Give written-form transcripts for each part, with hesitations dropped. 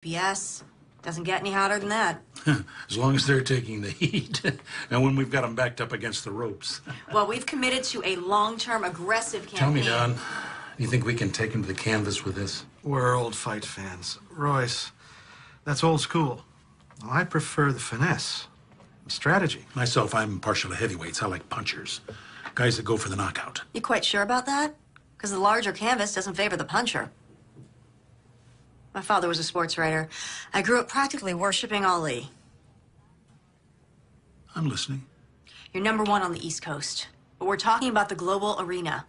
Yes. Doesn't get any hotter than that. As long as they're taking the heat. And when we've got them backed up against the ropes. Well, we've committed to a long-term aggressive campaign. Tell me, Don, you think we can take him to the canvas with this? We're old fight fans. Royce, that's old school. I prefer the finesse, the strategy. Myself, I'm partial to heavyweights. I like punchers. Guys that go for the knockout. You quite sure about that? Because the larger canvas doesn't favor the puncher. My father was a sports writer. I grew up practically worshiping Ali. I'm listening. You're #1 on the East Coast, but we're talking about the global arena.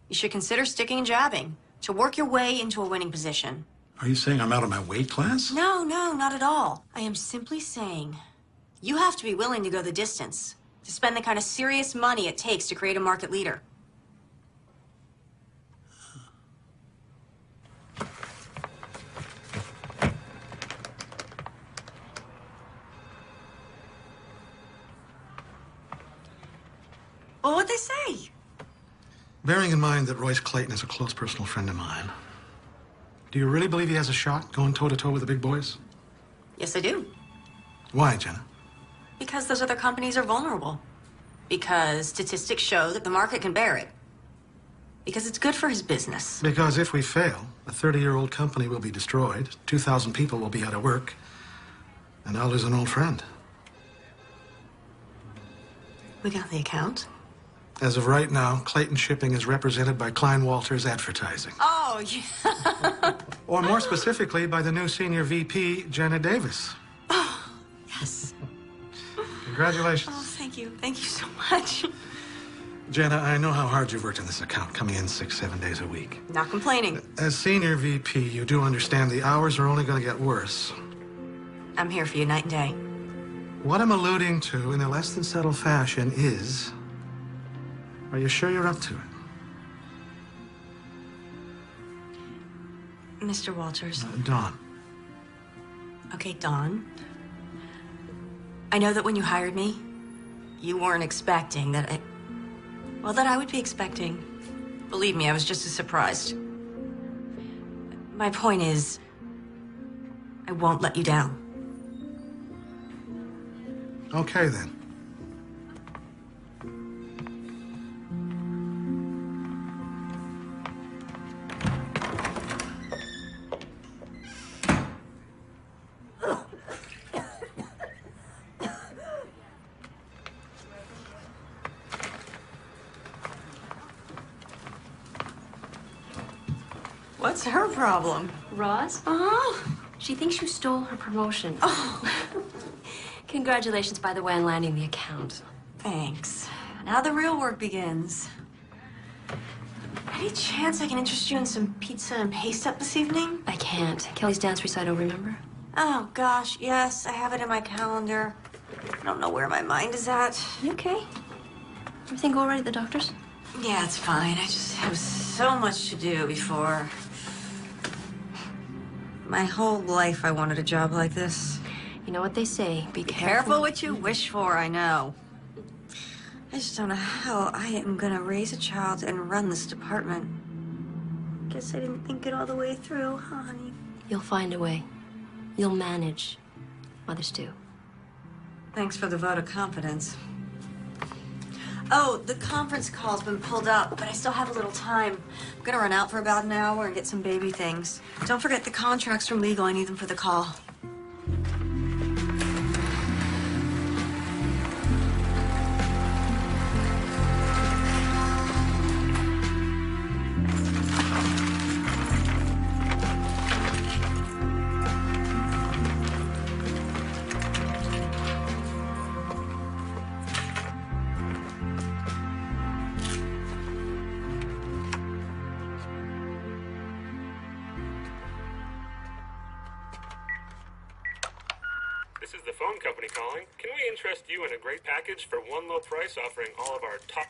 You should consider sticking and jabbing to work your way into a winning position. Are you saying I'm out of my weight class? No, not at all. I am simply saying you have to be willing to go the distance, to spend the kind of serious money it takes to create a market leader. Well, what'd they say? Bearing in mind that Royce Clayton is a close personal friend of mine, do you really believe he has a shot going toe-to-toe with the big boys? Yes, I do. Why, Jenna? Because those other companies are vulnerable. Because statistics show that the market can bear it. Because it's good for his business. Because if we fail, a 30-year-old company will be destroyed, 2,000 people will be out of work, and I'll lose an old friend. We got the account. As of right now, Clayton Shipping is represented by Klein Walters Advertising. Oh, yeah. Or more specifically, by the new senior VP, Jenna Davis. Oh, yes. Congratulations. Oh, thank you. Thank you so much. Jenna, I know how hard you've worked in this account, coming in 6-7 days a week. Not complaining. As senior VP, you do understand the hours are only going to get worse. I'm here for you night and day. What I'm alluding to in a less than subtle fashion is, are you sure you're up to it? Mr. Walters. Dawn. Okay, Dawn. I know that when you hired me, you weren't expecting that I would be expecting. Believe me, I was just as surprised. My point is, I won't let you down. Okay, then. What's her problem? Roz? Uh-huh. She thinks you stole her promotion. Oh. Congratulations, by the way, on landing the account. Thanks. Now the real work begins. Any chance I can interest you in some pizza and paste up this evening? I can't. Kelly's dance recital, remember? Oh, gosh, yes. I have it in my calendar. I don't know where my mind is at. You okay? Everything go all right at the doctor's? Yeah, it's fine. I just have so much to do before. My whole life I wanted a job like this. You know what they say, be Careful what you wish for, I know. I just don't know how I am gonna raise a child and run this department. Guess I didn't think it all the way through, huh, honey? You'll find a way. You'll manage. Mothers do. Thanks for the vote of confidence. Oh, the conference call's been pulled up, but I still have a little time. I'm gonna run out for about an hour and get some baby things. Don't forget the contracts from legal. I need them for the call. This is the phone company calling. Can we interest you in a great package for one low price offering all of our top...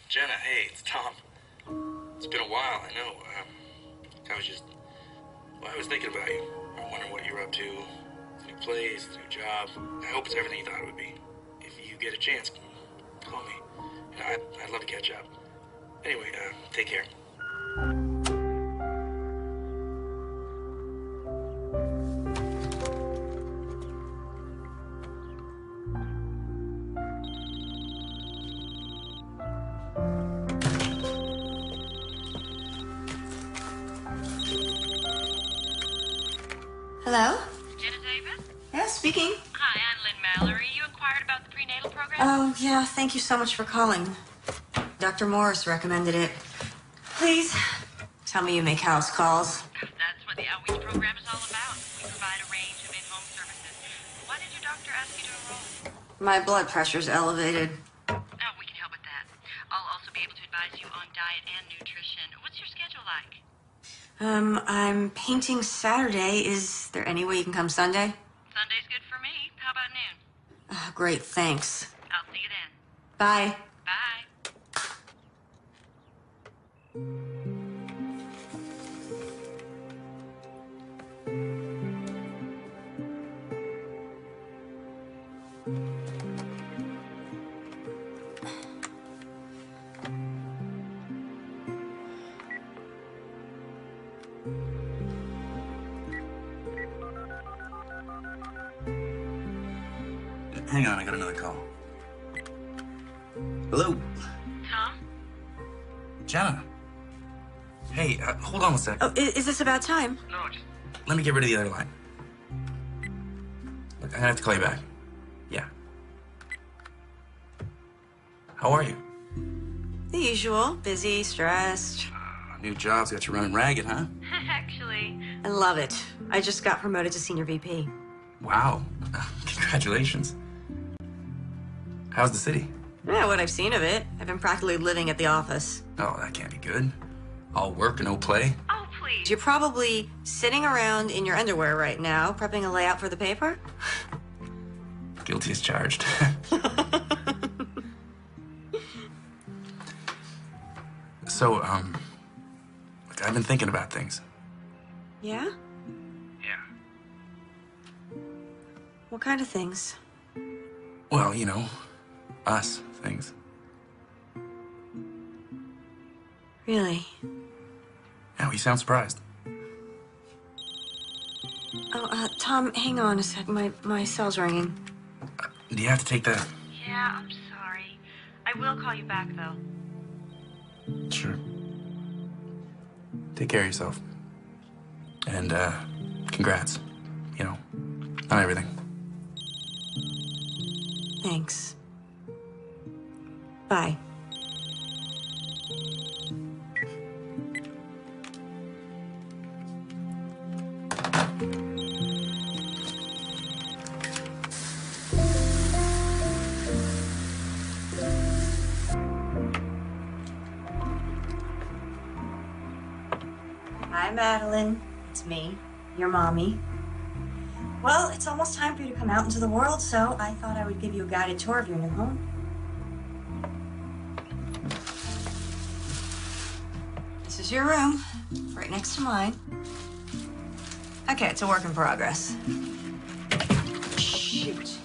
Jenna, hey, it's Tom. It's been a while, I know. I was thinking about you. I wonder what you're up to. New place, new job. I hope it's everything you thought it would be. If you get a chance, call me. I'd love to catch up. Anyway, take care. Hello? Jenna Davis? Yeah, speaking. Hi, I'm Lynn Mallory. You inquired about the prenatal program? Oh, yeah, thank you so much for calling. Dr. Morris recommended it. Please, tell me you make house calls. That's what the outreach program is all about. We provide a range of in-home services. Why did your doctor ask you to enroll? My blood pressure's elevated. Oh, we can help with that. I'll also be able to advise you on diet and nutrition. What's your schedule like? I'm painting Saturday. Is there any way you can come Sunday? Sunday's good for me. How about noon? Great, thanks. I'll see you then. Bye. Bye. Hang on, I got another call. Hello? Tom? Jenna? Hey, hold on a sec. Oh, is this about time? No, just... Let me get rid of the other line. Look, I'm gonna have to call you back. Yeah. How are you? The usual. Busy, stressed. New job's got you running ragged, huh? Actually, I love it. I just got promoted to senior VP. Wow. Congratulations. How's the city? Yeah, what I've seen of it. I've been practically living at the office. Oh, that can't be good. All work and no play. oh, please. You're probably sitting around in your underwear right now, prepping a layout for the paper. Guilty as charged. So, look, I've been thinking about things. Yeah? Yeah. What kind of things? Well, you know, us things. Really? Now, you sound surprised. Oh, Tom, hang on a sec. My cell's ringing. Do you have to take that? Yeah, I'm sorry. I will call you back, though. Sure. Take care of yourself. And, congrats. You know, on everything. Thanks. Bye. Hi, Madeline. It's me, your mommy. Well, it's almost time for you to come out into the world, so I thought I would give you a guided tour of your new home. This is your room, right next to mine. Okay, it's a work in progress. Shoot.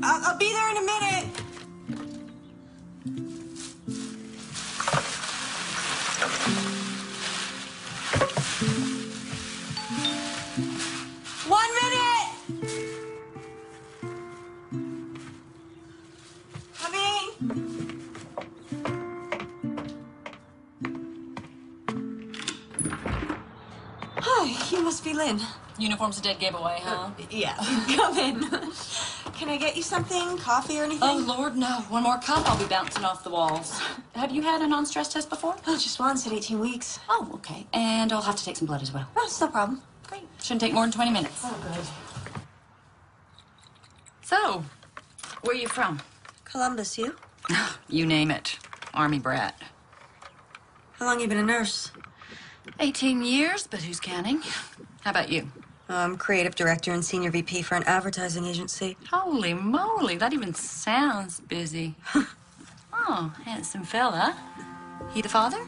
I'll be there in a minute. One minute! Coming! Hi, you must be Lynn. Uniform's a dead giveaway, huh? Yeah, come in. Can I get you something? Coffee or anything? Oh, Lord, no. One more cup, I'll be bouncing off the walls. Have you had a non-stress test before? Oh, just once in 18 weeks. Oh, okay. And I'll have to take some blood as well. Oh, it's no problem. Great. Shouldn't take more than 20 minutes. Oh, good. So, where are you from? Columbus, you? You name it. Army brat. How long you been a nurse? 18 years, but who's counting? How about you? I'm creative director and senior VP for an advertising agency. Holy moly, that even sounds busy. Oh, handsome fella. He the father?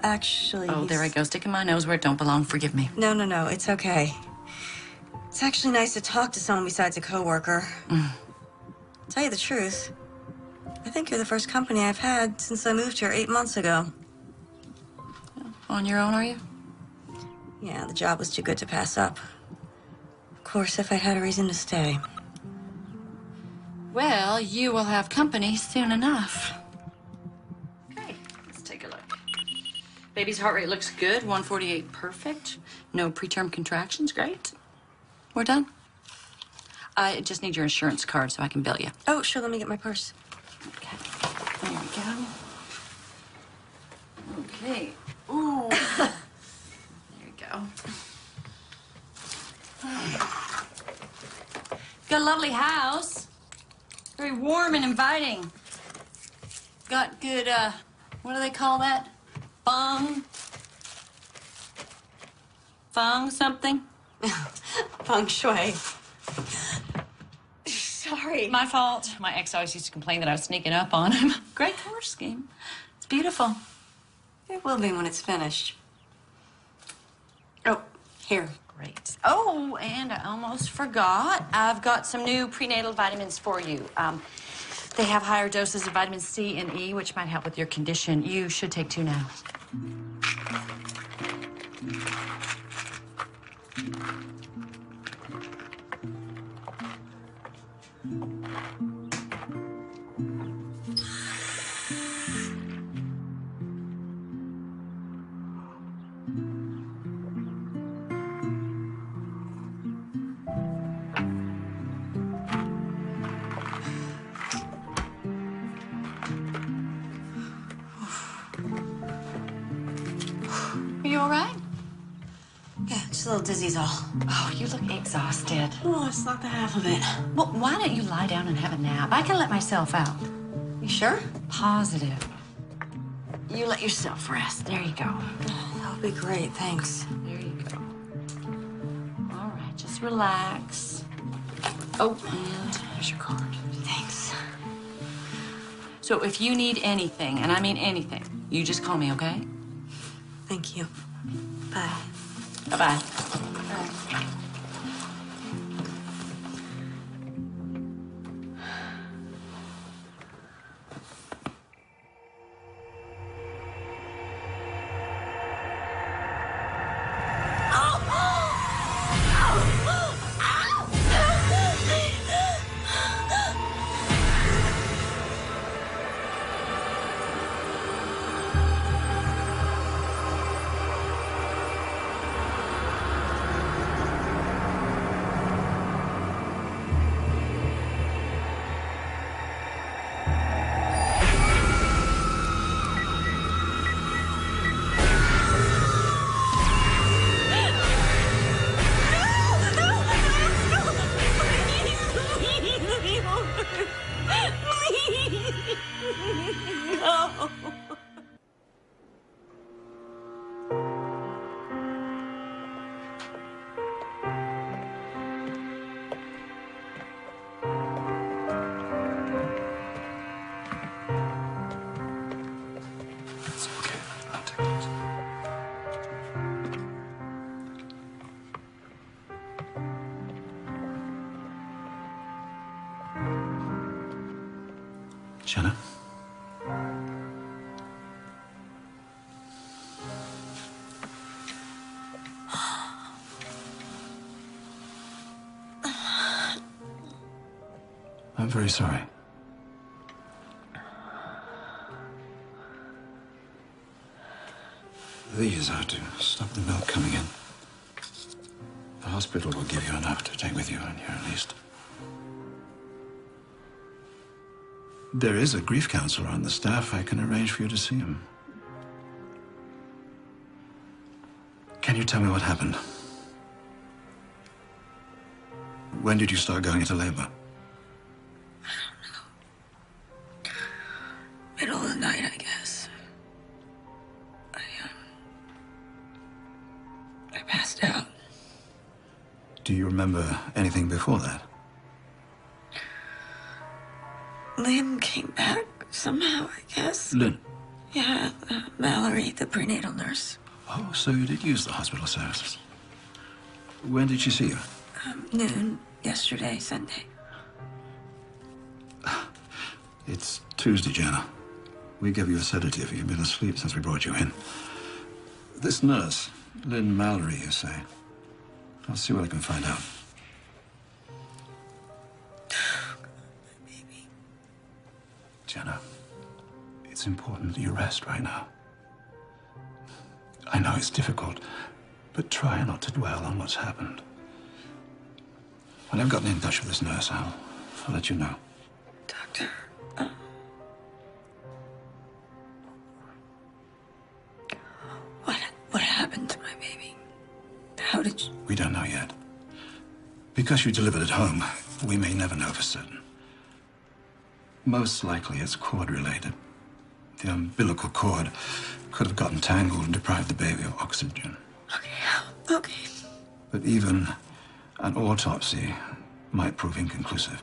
Actually... Oh, there I go, sticking my nose where it don't belong. Forgive me. No, it's okay. It's actually nice to talk to someone besides a coworker. Tell you the truth, I think you're the first company I've had since I moved here 8 months ago. On your own, are you? Yeah, the job was too good to pass up. Of course, if I'd had a reason to stay. Well, you will have company soon enough. Okay, let's take a look. Baby's heart rate looks good, 148 perfect. No preterm contractions, great. We're done. I just need your insurance card so I can bill you. Oh, sure, let me get my purse. Okay, there we go. Okay. Ooh. There you go. Got a lovely house. Very warm and inviting. Got good, what do they call that? Feng something? Feng shui. Sorry. My fault. My ex always used to complain that I was sneaking up on him. Great color scheme. It's beautiful. It will be when it's finished. Oh, here. Great. Oh, and I almost forgot. I've got some new prenatal vitamins for you. They have higher doses of vitamin C and E, which might help with your condition. You should take 2 now. Are you all right? Yeah, just a little dizzy's all. Oh, you look exhausted. Oh, it's not the half of it. Well, why don't you lie down and have a nap? I can let myself out. You sure? Positive. You let yourself rest. There you go. That'll be great, thanks. There you go. All right, just relax. Oh, and here's your card. Thanks. So if you need anything, and I mean anything, you just call me, okay? Thank you. Bye. Bye-bye. No. It's okay. I'll take it. Jenna? I'm very sorry. These are to stop the milk coming in. The hospital will give you enough to take with you in here, at least. There is a grief counselor on the staff. I can arrange for you to see him. Can you tell me what happened? When did you start going into labor? Middle of the night, I guess. I passed out. Do you remember anything before that? Lynn came back somehow, I guess. Lynn? Yeah, Mallory, the prenatal nurse. Oh, so you did use the hospital services. When did she see you? Noon yesterday, Sunday. It's Tuesday, Jenna. We gave you a sedative. You've been asleep since we brought you in. This nurse, Lynn Mallory, you say? I'll see what I can find out. Baby. Jenna, it's important that you rest right now. I know it's difficult, but try not to dwell on what's happened. When I've gotten in touch with this nurse, I'll let you know. Doctor, what happened to my baby? How did you... We don't know yet. Because you delivered at home, we may never know for certain. Most likely it's cord-related. The umbilical cord could have gotten tangled and deprived the baby of oxygen. Okay. But even an autopsy might prove inconclusive.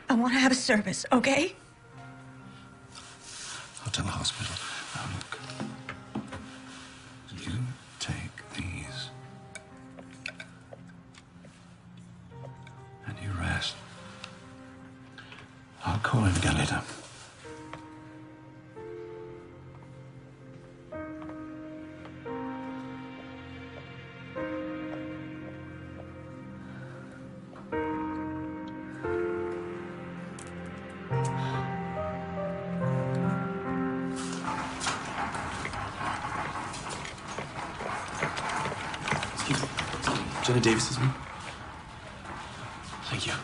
I want to have a service, okay? I'll tell the hospital. Now look. You take these. And you rest. I'll call in again later. Jenna Davis is me. Thank you.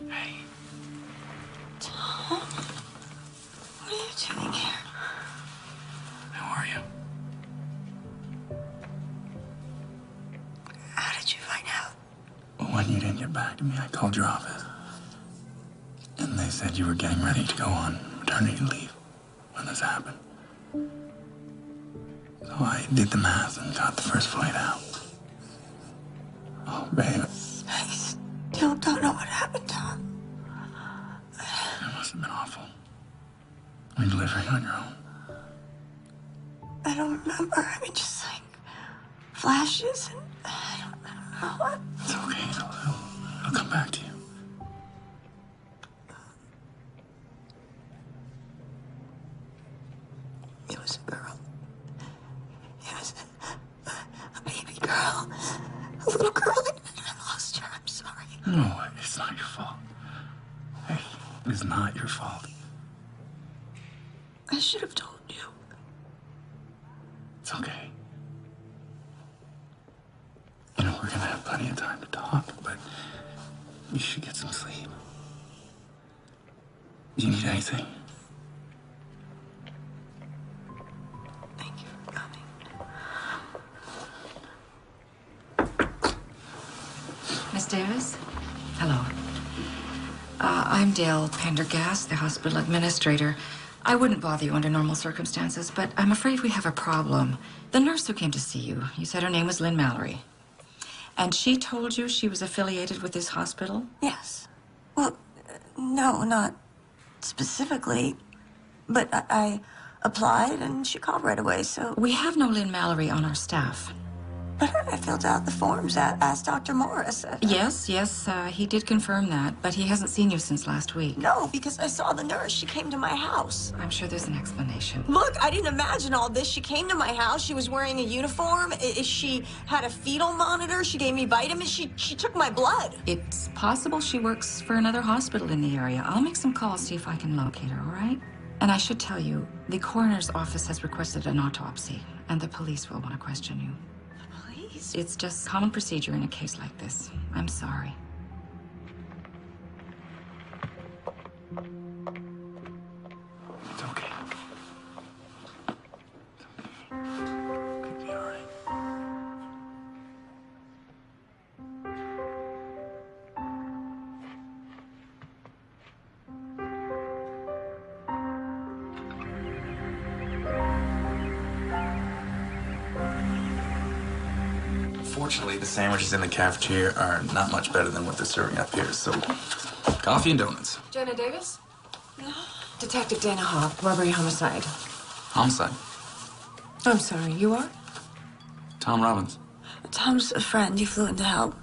Hey. Tom? What are you doing here? How are you? How did you find out? Well, when you didn't get back to me, I called your office. And they said you were getting ready to go on maternity leave when this happened. So I did the math and got the first flight out. Oh, babe. I still don't know what happened, Tom. It must have been awful. When delivering on your own. I don't remember. I mean, just like flashes and I don't know what. It's okay. I'll come back to you. It was a girl. It was a baby girl. A little girl. I lost her. I'm sorry. No, it's not your fault. Hey, it's not your fault. I should have told you. It's okay. You know, we're gonna have plenty of time to talk, but you should get some sleep. Do you need anything? Thank you for coming. Miss Davis? Hello. I'm Dale Pendergast, the hospital administrator. I wouldn't bother you under normal circumstances, but I'm afraid we have a problem. The nurse who came to see you, you said her name was Lynn Mallory. And she told you she was affiliated with this hospital? Yes. Well, no, not specifically. But I applied and she called right away, so... We have no Lynn Mallory on our staff. But I filled out the forms, asked Dr. Morris. Yes, he did confirm that, but he hasn't seen you since last week. No, because I saw the nurse. She came to my house. I'm sure there's an explanation. Look, I didn't imagine all this. She came to my house. She was wearing a uniform. She had a fetal monitor. She gave me vitamins. She took my blood. It's possible she works for another hospital in the area. I'll make some calls, see if I can locate her, all right? And I should tell you, the coroner's office has requested an autopsy, and the police will want to question you. Please? It's just common procedure in a case like this. I'm sorry. It's okay. It's gonna be all right. Fortunately, the sandwiches in the cafeteria are not much better than what they're serving up here, so coffee and donuts. Jenna Davis? Detective Dana Hoff, robbery homicide. Homicide. I'm sorry, you are? Tom Robbins. Tom's a friend. He flew in to help.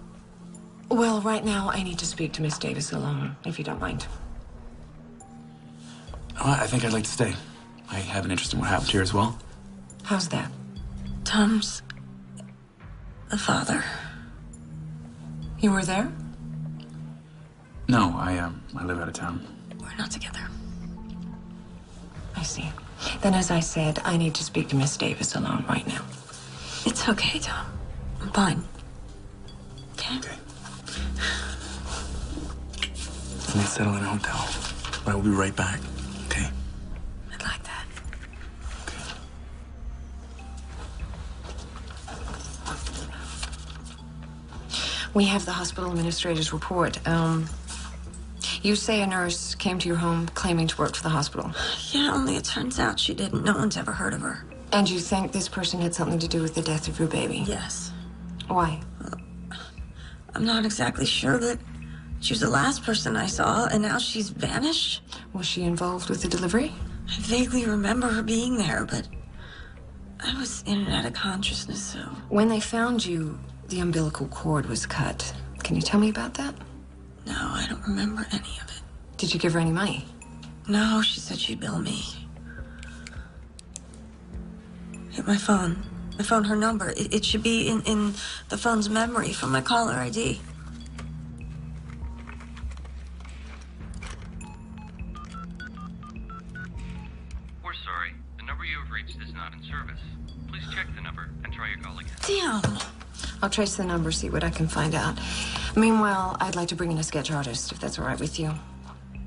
Well, right now I need to speak to Miss Davis alone, if you don't mind. Well, I think I'd like to stay. I have an interest in what happened here as well. How's that? Tom's the father. You were there? No, I live out of town. We're not together. I see. Then, as I said, I need to speak to Miss Davis alone right now. It's okay, Tom. I'm fine. Okay? Okay. Let's settle in a hotel. But I will be right back. Okay? I'd like that. We have the hospital administrator's report. You say a nurse came to your home claiming to work for the hospital. Yeah, only it turns out she didn't. No one's ever heard of her. And you think this person had something to do with the death of your baby? Yes. Why? I'm not exactly sure, but she was the last person I saw, and now she's vanished. Was she involved with the delivery? I vaguely remember her being there, but I was in and out of consciousness, so... When they found you, the umbilical cord was cut. Can you tell me about that? No, I don't remember any of it. Did you give her any money? No, she said she'd bill me. Hit my phone. I found her number. It should be in the phone's memory from my caller ID. We're sorry. The number you have reached is not in service. Please check the number and try your call again. Damn! I'll trace the number, see what I can find out. Meanwhile, I'd like to bring in a sketch artist, if that's all right with you.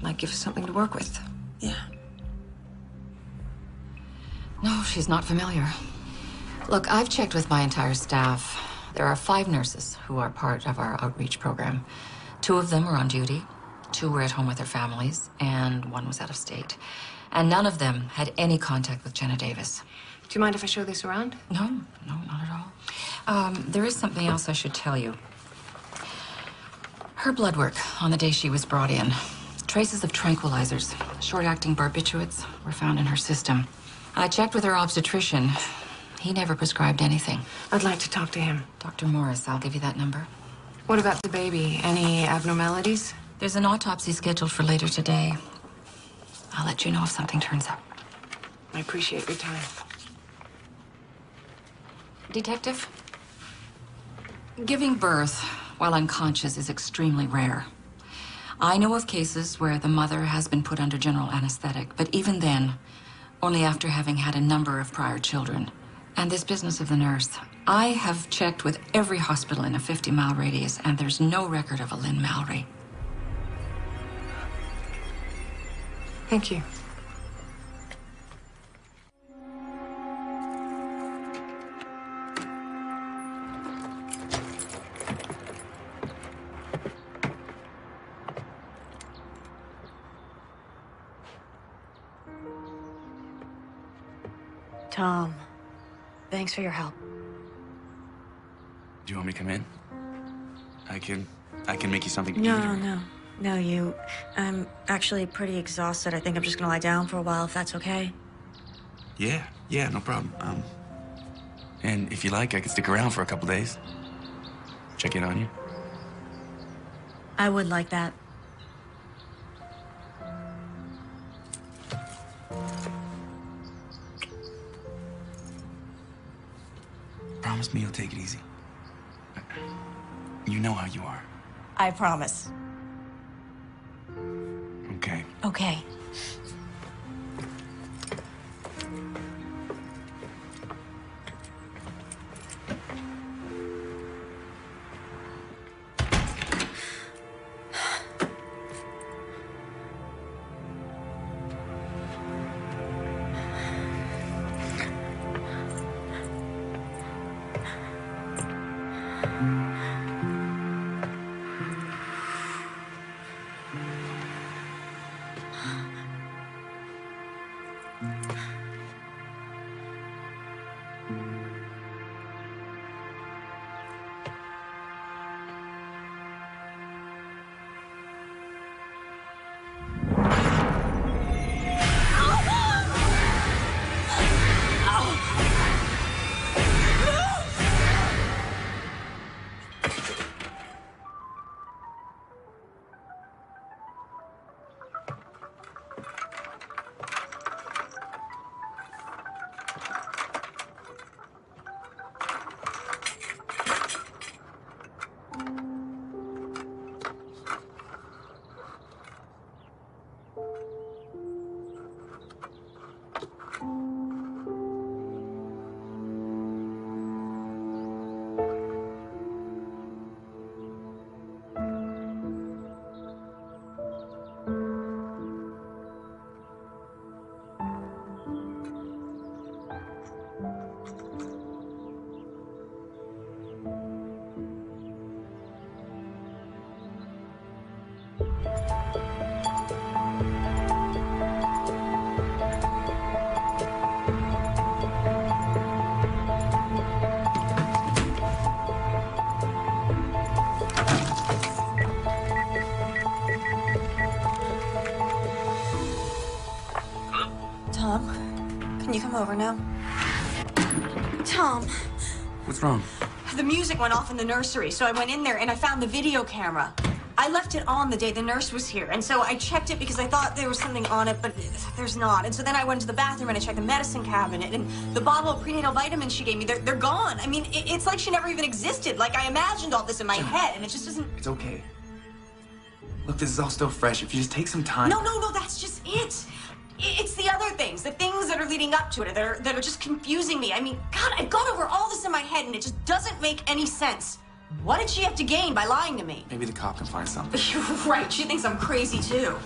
Might give us something to work with. Yeah. No, she's not familiar. Look, I've checked with my entire staff. There are 5 nurses who are part of our outreach program. 2 of them are on duty, 2 were at home with their families, and 1 was out of state. And none of them had any contact with Jenna Davis. Do you mind if I show this around? No, not at all. There is something else I should tell you. Her blood work on the day she was brought in. Traces of tranquilizers, short-acting barbiturates, were found in her system. I checked with her obstetrician. He never prescribed anything. I'd like to talk to him. Dr. Morris, I'll give you that number. What about the baby? Any abnormalities? There's an autopsy scheduled for later today. I'll let you know if something turns up. I appreciate your time. Detective? Giving birth while unconscious is extremely rare. I know of cases where the mother has been put under general anesthetic, but even then, only after having had a number of prior children. And this business of the nurse, I have checked with every hospital in a 50-mile radius, and there's no record of a Lynn Mallory. Thank you. Tom, thanks for your help. Do you want me to come in? I can make you something to eat. No, you. I'm actually pretty exhausted. I think I'm just gonna lie down for a while, if that's okay. Yeah, no problem. And if you like, I can stick around for a couple days. Check in on you. I would like that. Promise me you'll take it easy. You know how you are. I promise. Okay. Okay. Tom, can you come over now? Tom. What's wrong? The music went off in the nursery, so I went in there and I found the video camera. I left it on the day the nurse was here, and so I checked it because I thought there was something on it, but there's not. And so then I went to the bathroom and I checked the medicine cabinet, and the bottle of prenatal vitamins she gave me, they're gone. I mean, it's like she never even existed. Like, I imagined all this in my head, and it just isn't... It's okay. Look, this is all still fresh. If you just take some time... No, that's just it. It's the other things, the things that are leading up to it that are just confusing me. I mean, God, I've gone over all this in my head, and it just doesn't make any sense. What did she have to gain by lying to me? Maybe the cop can find something. You're right. She thinks I'm crazy, too.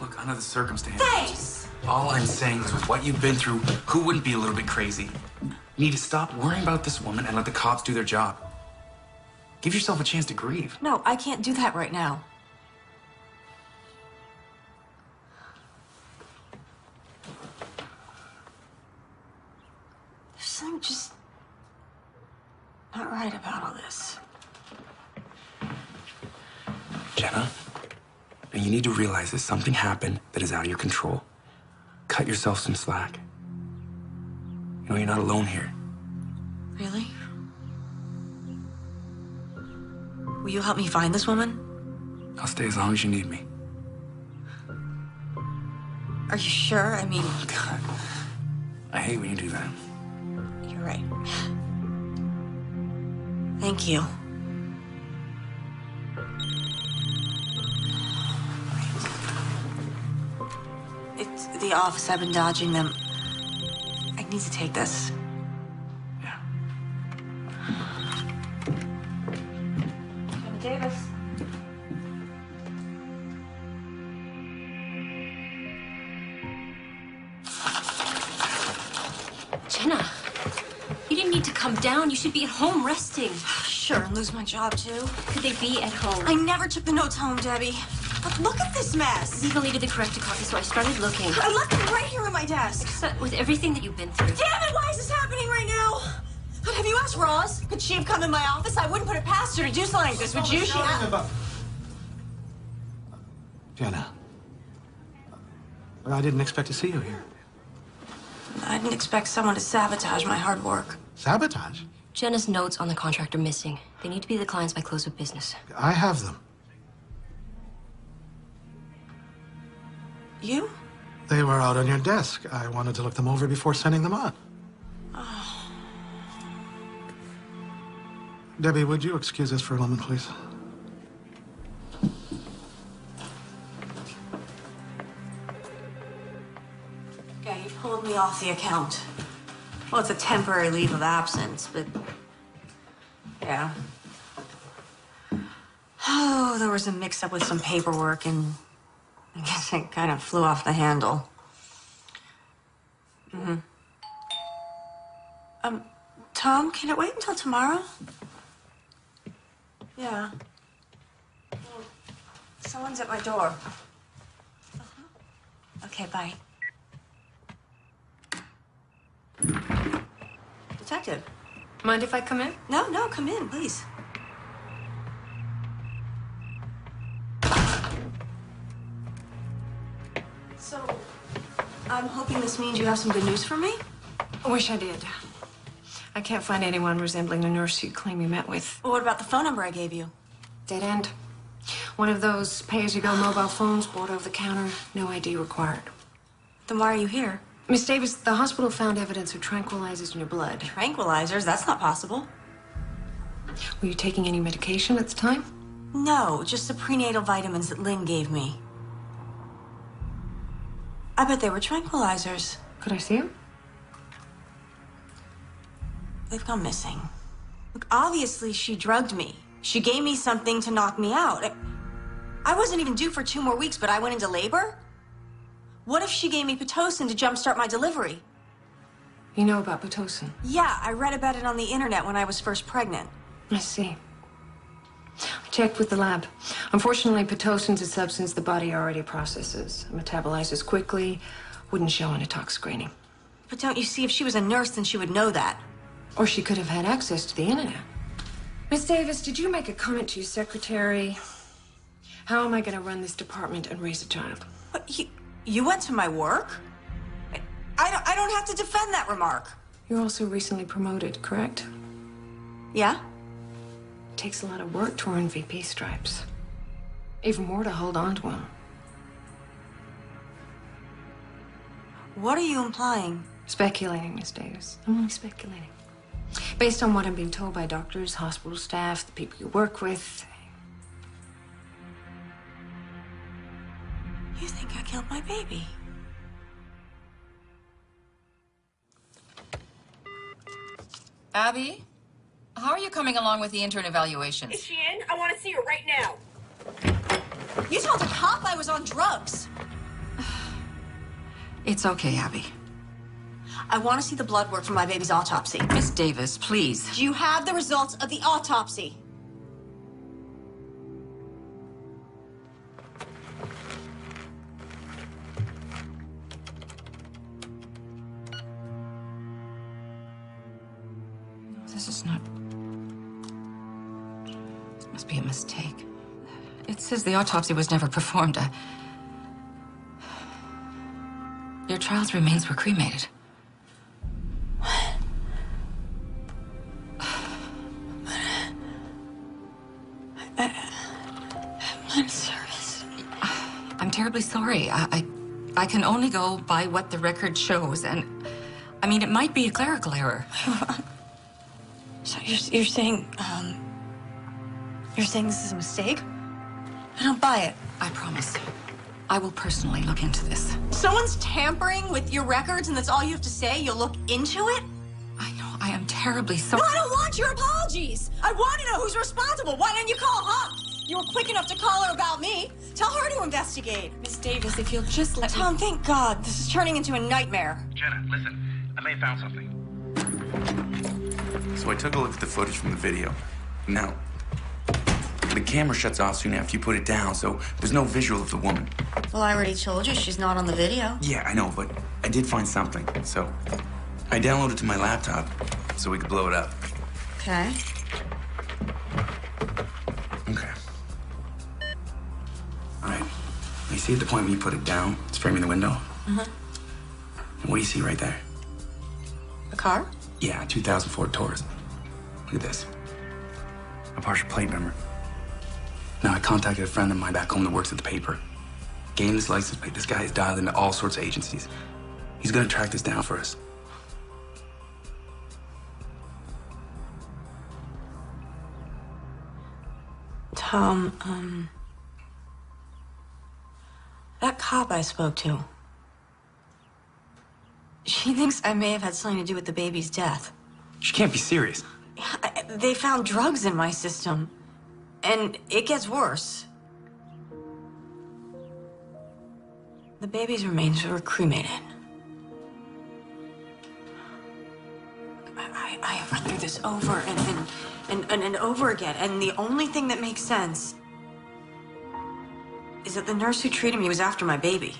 Look, under the circumstances... Thanks! All I'm saying is with what you've been through, who wouldn't be a little bit crazy? You need to stop worrying about this woman and let the cops do their job. Give yourself a chance to grieve. No, I can't do that right now. There's something just not right about all this. Jenna, you need to realize that something happened that is out of your control. Cut yourself some slack. You know, you're not alone here. Really? Will you help me find this woman? I'll stay as long as you need me. Are you sure? I mean... Oh, God. I hate when you do that. You're right. Thank you. It's the office. I've been dodging them. I need to take this. Yeah. Jenna Davis. Jenna, you didn't need to come down. You should be at home resting. Sure, and lose my job, too. Could they be at home? I never took the notes home, Debbie. But look at this mess. Legal needed the corrected copy, so I started looking. I left them right here on my desk. Except with everything that you've been through. Damn it, why is this happening right now? Have you asked Roz? Could she have come in my office? I wouldn't put it past her to do something like this, would you? Jenna, I didn't expect to see you here. I didn't expect someone to sabotage my hard work. Sabotage? Jenna's notes on the contract are missing. They need to be the clients by close of business. I have them. You? They were out on your desk. I wanted to look them over before sending them on. Oh. Debbie, would you excuse us for a moment, please? Yeah, you pulled me off the account. Well, it's a temporary leave of absence, but... yeah. Oh, there was a mix-up with some paperwork, and I guess it kind of flew off the handle. Tom, can it wait until tomorrow? Yeah. Well, someone's at my door. Okay, bye. Detective. Mind if I come in? No, come in, please. So, I'm hoping this means you have some good news for me? I wish I did. I can't find anyone resembling the nurse you claim you met with. Well, what about the phone number I gave you? Dead end. One of those pay-as-you-go mobile phones bought over the counter, no ID required. Then why are you here? Miss Davis, the hospital found evidence of tranquilizers in your blood. Tranquilizers? That's not possible. Were you taking any medication at the time? No, just the prenatal vitamins that Lynn gave me. I bet they were tranquilizers. Could I see them? They've gone missing. Look, obviously she drugged me. She gave me something to knock me out. I wasn't even due for 2 more weeks, but I went into labor? What if she gave me Pitocin to jumpstart my delivery? You know about Pitocin? Yeah, I read about it on the internet when I was first pregnant. I see. I checked with the lab. Unfortunately, Pitocin's a substance the body already processes. It metabolizes quickly, wouldn't show on a tox screening. But don't you see, if she was a nurse, then she would know that. Or she could have had access to the internet. Miss Davis, did you make a comment to your secretary? How am I going to run this department and raise a child? But You went to my work? I don't have to defend that remark. You're also recently promoted, correct? Yeah? It takes a lot of work to earn VP stripes. Even more to hold on to them. What are you implying? Speculating, Miss Davis. I'm only speculating. Based on what I'm being told by doctors, hospital staff, the people you work with. You think I killed my baby? Abby, how are you coming along with the intern evaluations? Is she in? I want to see her right now. You told the cop I was on drugs. It's okay, Abby. I want to see the blood work from my baby's autopsy. Miss Davis, please. Do you have the results of the autopsy? This is not... This must be a mistake. It says the autopsy was never performed. Your child's remains were cremated. I'm service. I'm terribly sorry. I can only go by what the record shows, and I mean, it might be a clerical error. So you're saying this is a mistake? I don't buy it. I promise. I will personally look into this. Someone's tampering with your records, and that's all you have to say? You'll look into it? I know. I am terribly sorry. No, I don't want your apologies. I want to know who's responsible. Why didn't you call her? You were quick enough to call her about me. Tell her to investigate. Miss Davis, if you'll just let Tom, thank God. This is turning into a nightmare. Jenna, listen. I may have found something. So I took a look at the footage from the video. Now, the camera shuts off soon after you put it down, so there's no visual of the woman. Well, I already told you she's not on the video. Yeah, I know, but I did find something, so I downloaded it to my laptop so we could blow it up. Okay. Okay. All right. You see at the point when you put it down, it's framing the window? Mm-hmm. And what do you see right there? A car? Yeah, 2000 Ford Taurus. Look at this. A partial plate number. Now, I contacted a friend of mine back home that works at the paper. Gave him this license plate. This guy is dialed into all sorts of agencies. He's gonna track this down for us. Tom, that cop I spoke to, she thinks I may have had something to do with the baby's death. She can't be serious. They found drugs in my system, and it gets worse. The baby's remains were cremated. I have run through this over and over again, and the only thing that makes sense is that the nurse who treated me was after my baby.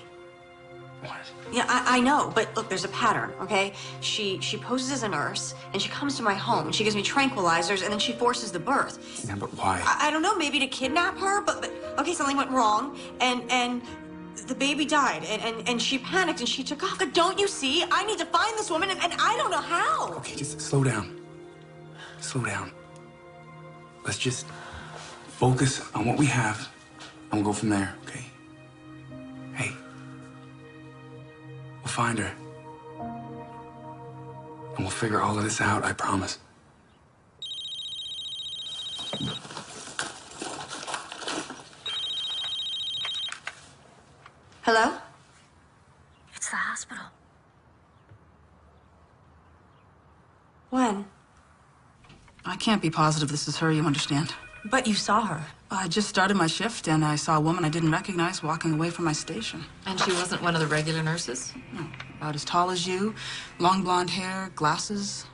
What? Yeah, I know, but look, there's a pattern, okay? She poses as a nurse, and she comes to my home, and she gives me tranquilizers, and then she forces the birth. Yeah, but why? I don't know, maybe to kidnap her, but okay, something went wrong, and the baby died, and she panicked, and she took off. But don't you see? I need to find this woman, and I don't know how. Okay, just slow down. Slow down. Let's just focus on what we have, and we'll go from there, okay? Hey. We'll find her. And we'll figure all of this out, I promise. Hello? It's the hospital. When? I can't be positive this is her, you understand? But you saw her. I just started my shift and I saw a woman I didn't recognize walking away from my station. And she wasn't one of the regular nurses? No, about as tall as you, long blonde hair, glasses.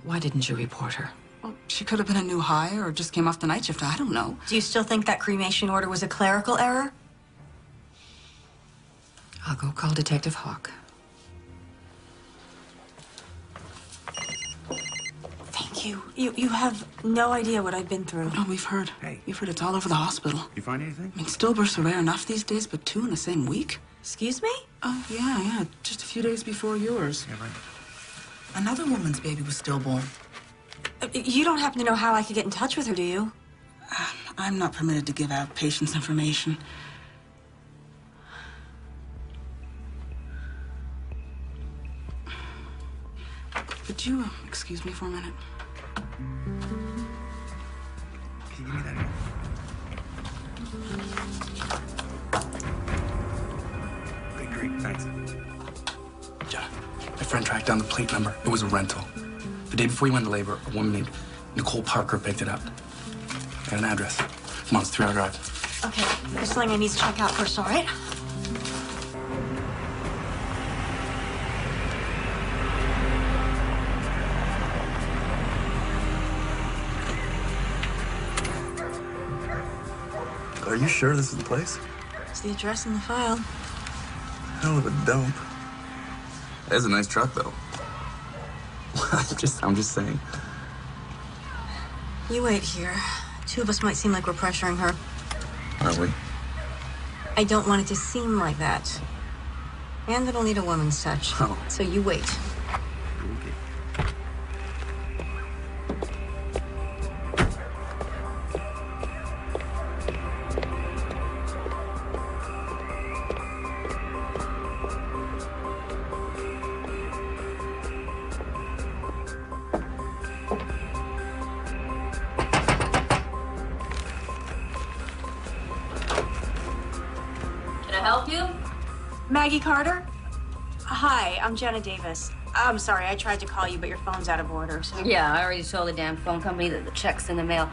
Why didn't you report her? Well, she could have been a new hire or just came off the night shift. I don't know. Do you still think that cremation order was a clerical error? I'll go call Detective Hawk. Thank you. You have no idea what I've been through. Oh, we've heard. Hey. We've heard it's all over the hospital. You find anything? I mean, stillbirths are rare enough these days, but 2 in the same week? Excuse me? Oh, yeah. Just a few days before yours. Yeah, right. Another woman's baby was stillborn. You don't happen to know how I could get in touch with her, do you? I'm not permitted to give out patients' information. Could you excuse me for a minute? Can you give me that here? Okay, great. Thanks. Yeah. My friend tracked down the plate number. It was a rental. The day before he went into labor, a woman named Nicole Parker picked it up. Got an address. Come on, it's a 3-hour drive. Okay, there's something I need to check out first, all right? Are you sure this is the place? It's the address in the file. Hell of a dump. That's a nice truck, though. I'm just saying. You wait here. 2 of us might seem like we're pressuring her. Are we? I don't want it to seem like that. And it'll need a woman's touch. Oh. So you wait. Okay. Can I help you? Maggie Carter? Hi, I'm Jenna Davis. I'm sorry, I tried to call you, but your phone's out of order, so... Yeah, I already told the damn phone company that the check's in the mail.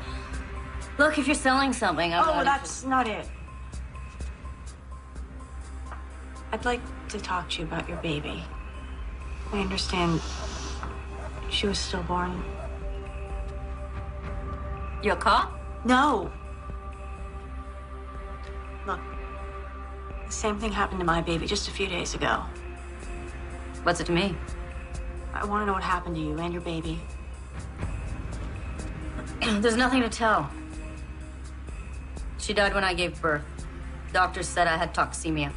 Look, if you're selling something, I'm not that's not it. I'd like to talk to you about your baby. I understand she was stillborn. You a cop? No. Look, the same thing happened to my baby just a few days ago. What's it to me? I want to know what happened to you and your baby. There's nothing to tell. She died when I gave birth. Doctors said I had toxemia.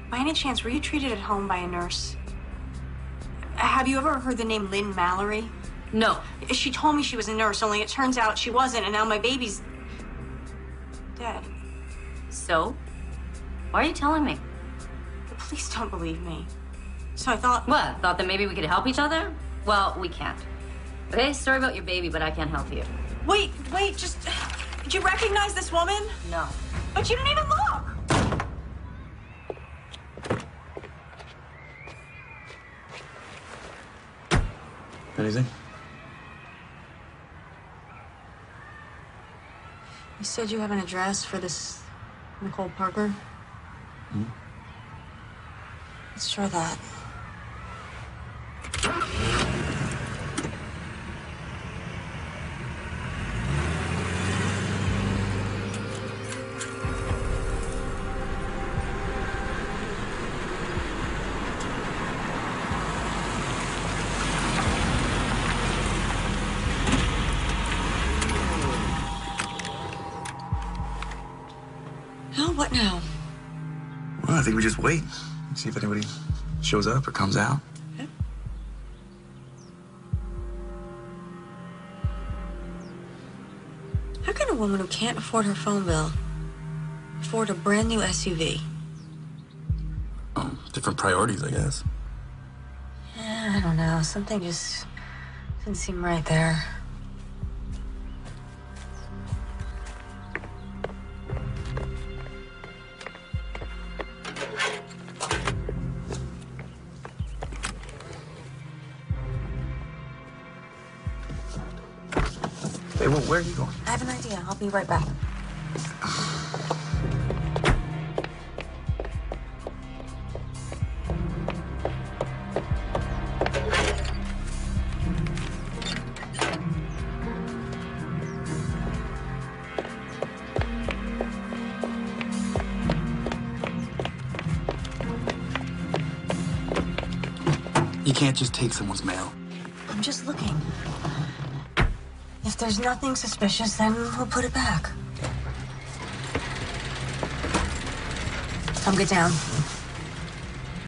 By any chance, were you treated at home by a nurse? Have you ever heard the name Lynn Mallory? No. She told me she was a nurse, only it turns out she wasn't, and now my baby's dead. So? Why are you telling me? Please don't believe me. So I thought... What? Thought that maybe we could help each other? Well, we can't. Okay, sorry about your baby, but I can't help you. Wait, just... Did you recognize this woman? No. But you didn't even look! Anything? You said you have an address for this Nicole Parker? Hmm? Let's try that. What now? Well, I think we just wait. See if anybody shows up or comes out. Okay. How can a woman who can't afford her phone bill afford a brand new SUV? Different priorities, I guess. I don't know. Something just didn't seem right there. Hey, well, where are you going? I have an idea. I'll be right back. You can't just take someone's mail. just looking. If there's nothing suspicious, then we'll put it back. Come get down.